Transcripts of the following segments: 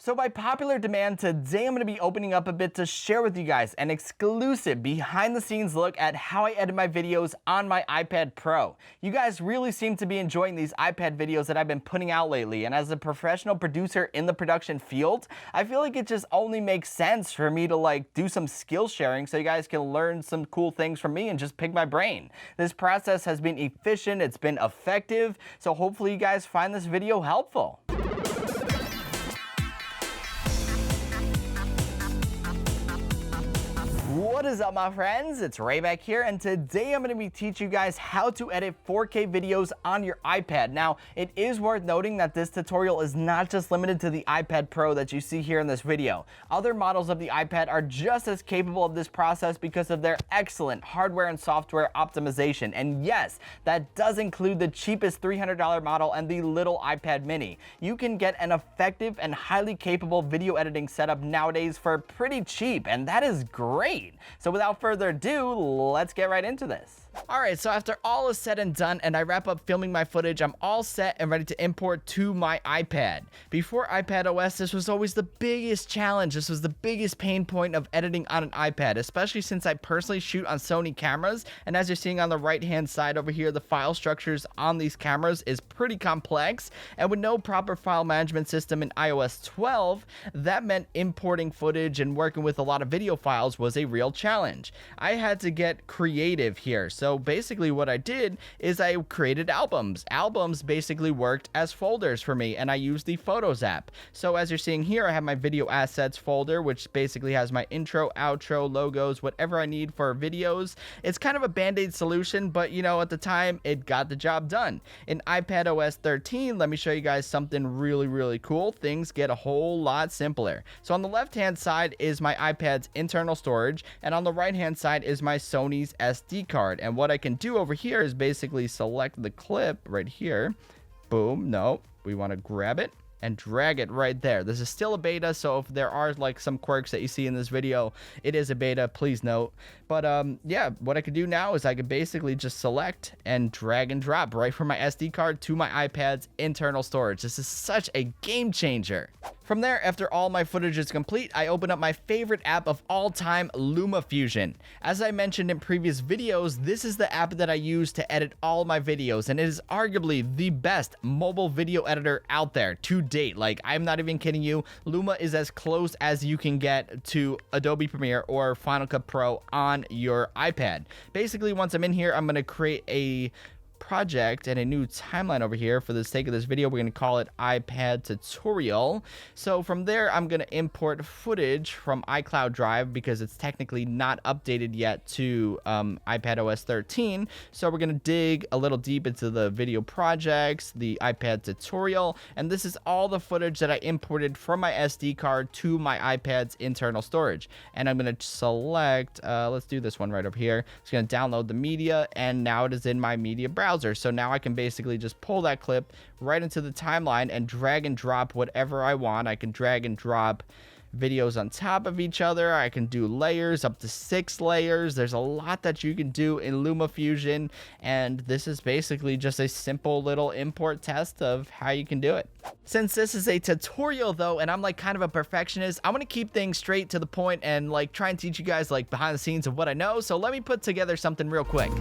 So by popular demand, today I'm going to be opening up a bit to share with you guys an exclusive behind the scenes look at how I edit my videos on my iPad Pro. You guys really seem to be enjoying these iPad videos that I've been putting out lately, and as a professional producer in the production field, I feel like it just only makes sense for me to do some skill sharing so you guys can learn some cool things from me and just pick my brain. This process has been efficient, it's been effective, so hopefully you guys find this video helpful. What is up, my friends? It's Ray back here, and today I'm going to be teaching you guys how to edit 4K videos on your iPad. Now, it is worth noting that this tutorial is not just limited to the iPad Pro that you see here in this video. Other models of the iPad are just as capable of this process because of their excellent hardware and software optimization. And yes, that does include the cheapest $300 model and the little iPad mini. You can get an effective and highly capable video editing setup nowadays for pretty cheap, and that is great. So without further ado, let's get right into this. Alright, so after all is said and done and I wrap up filming my footage, I'm all set and ready to import to my iPad. Before iPadOS, this was always the biggest challenge. This was the biggest pain point of editing on an iPad, especially since I personally shoot on Sony cameras, and as you're seeing on the right hand side over here, the file structures on these cameras is pretty complex, and with no proper file management system in iOS 12, that meant importing footage and working with a lot of video files was a real challenge. I had to get creative here. So basically what I did is I created albums. Albums basically worked as folders for me, and I used the Photos app. So as you're seeing here, I have my video assets folder, which basically has my intro, outro, logos, whatever I need for videos. It's kind of a band-aid solution, but you know, at the time, it got the job done. In iPadOS 13, let me show you guys something really cool. Things get a whole lot simpler. So on the left-hand side is my iPad's internal storage, and on the right-hand side is my Sony's SD card. And what I can do over here is basically select the clip right here. Boom. No, we want to grab it and drag it right there. This is still a beta, so if there are some quirks that you see in this video, it is a beta, please note. But yeah, what I could do now is I could basically just select and drag and drop right from my SD card to my iPad's internal storage. This is such a game changer. From there, after all my footage is complete, I open up my favorite app of all time, LumaFusion. As I mentioned in previous videos, this is the app that I use to edit all my videos, and it is arguably the best mobile video editor out there to date. I'm not even kidding you. Luma is as close as you can get to Adobe Premiere or Final Cut Pro on your iPad. Basically, once I'm in here, I'm going to create a project and a new timeline over here. For the sake of this video, we're going to call it iPad tutorial. So from there, I'm going to import footage from iCloud Drive because it's technically not updated yet to iPadOS 13. So we're going to dig a little deep into the video projects, the iPad tutorial, and this is all the footage that I imported from my SD card to my iPad's internal storage. And I'm going to select, let's do this one right over here. It's going to download the media, and now it is in my media browser. So now I can basically just pull that clip right into the timeline and drag and drop whatever I want. I can drag and drop videos on top of each other. I can do layers, up to 6 layers. There's a lot that you can do in LumaFusion, and this is basically just a simple little import test of how you can do it. Since this is a tutorial though, and I'm kind of a perfectionist, I want to keep things straight to the point and try and teach you guys behind the scenes of what I know. So let me put together something real quick.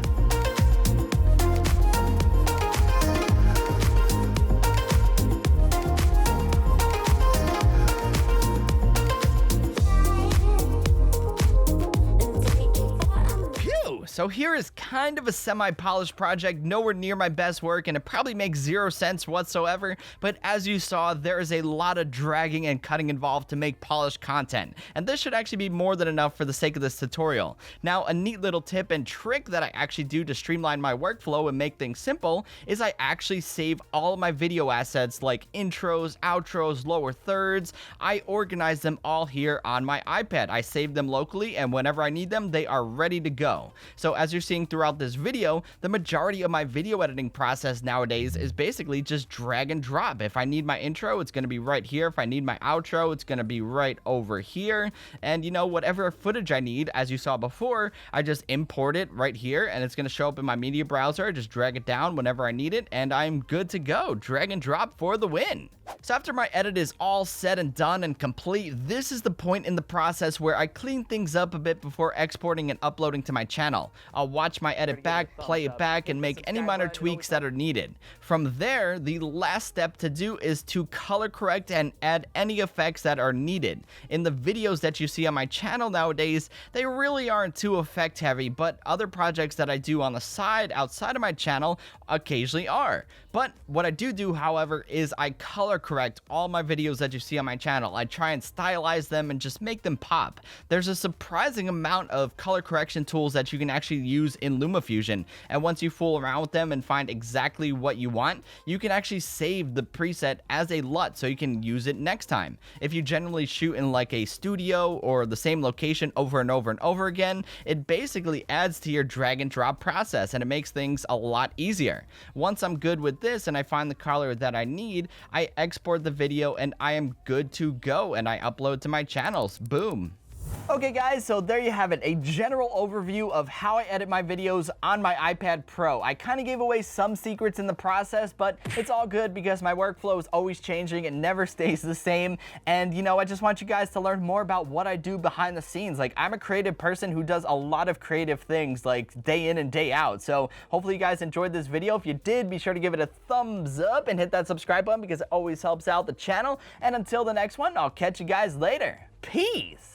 So here is kind of a semi-polished project, nowhere near my best work, and it probably makes 0 sense whatsoever, but as you saw, there is a lot of dragging and cutting involved to make polished content, and this should actually be more than enough for the sake of this tutorial. Now, a neat little tip and trick that I actually do to streamline my workflow and make things simple is I actually save all of my video assets like intros, outros, lower thirds. I organize them all here on my iPad. I save them locally, and whenever I need them, they are ready to go. So as you're seeing throughout this video, the majority of my video editing process nowadays is basically just drag and drop. If I need my intro, it's going to be right here. If I need my outro, it's going to be right over here. And you know, whatever footage I need, as you saw before, I just import it right here and it's going to show up in my media browser. I just drag it down whenever I need it and I'm good to go. Drag and drop for the win. So after my edit is all said and done and complete, this is the point in the process where I clean things up a bit before exporting and uploading to my channel. I'll watch my edit back, play it back, and make any minor tweaks that are needed. From there, the last step to do is to color correct and add any effects that are needed. In the videos that you see on my channel nowadays, they really aren't too effect heavy, but other projects that I do on the side outside of my channel occasionally are. But what I do, however, is I color correct all my videos that you see on my channel. I try and stylize them and just make them pop. There's a surprising amount of color correction tools that you can actually use in LumaFusion, and once you fool around with them and find exactly what you want, you can actually save the preset as a LUT so you can use it next time. If you generally shoot in like a studio or the same location over and over and over again, it basically adds to your drag and drop process and it makes things a lot easier. Once I'm good with this and I find the color that I need, I export the video and I am good to go and I upload to my channels. Boom. Okay guys, so there you have it, a general overview of how I edit my videos on my iPad Pro. I kind of gave away some secrets in the process, but it's all good because my workflow is always changing. It never stays the same. And you know, I just want you guys to learn more about what I do behind the scenes. Like, I'm a creative person who does a lot of creative things like day in and day out. So hopefully you guys enjoyed this video. If you did, be sure to give it a thumbs up and hit that subscribe button because it always helps out the channel. And until the next one, I'll catch you guys later. Peace.